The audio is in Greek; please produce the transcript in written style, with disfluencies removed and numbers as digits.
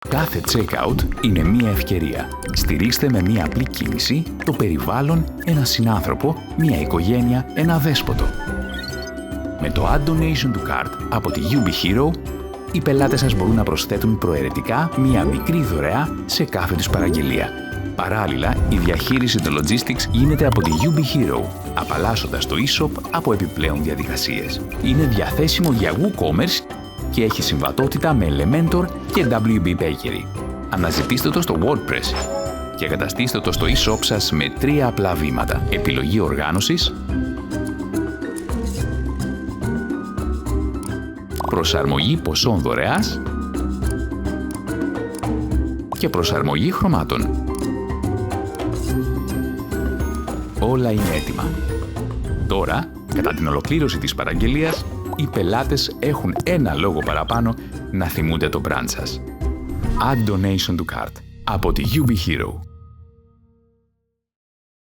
Κάθε checkout είναι μία ευκαιρία. Στηρίξτε με μία απλή κίνηση το περιβάλλον, ένα συνάνθρωπο, μία οικογένεια, ένα δέσποτο. Με το Add Donation to Cart από τη UB Hero, οι πελάτες σας μπορούν να προσθέτουν προαιρετικά μία μικρή δωρεά σε κάθε τους παραγγελία. Παράλληλα, η διαχείριση των logistics γίνεται από τη UB Hero, απαλλάσσοντας το e-shop από επιπλέον διαδικασίες. Είναι διαθέσιμο για WooCommerce και έχει συμβατότητα με Elementor και WB Bakery. Αναζητήστε το στο WordPress και καταστήστε το στο e-shop σας με 3 απλά βήματα. Επιλογή οργάνωσης, προσαρμογή ποσών δωρεάς και προσαρμογή χρωμάτων. Όλα είναι έτοιμα. Τώρα, κατά την ολοκλήρωση της παραγγελίας, οι πελάτες έχουν ένα λόγο παραπάνω να θυμούνται το brand σας. Add Donation to Cart από τη UB Hero.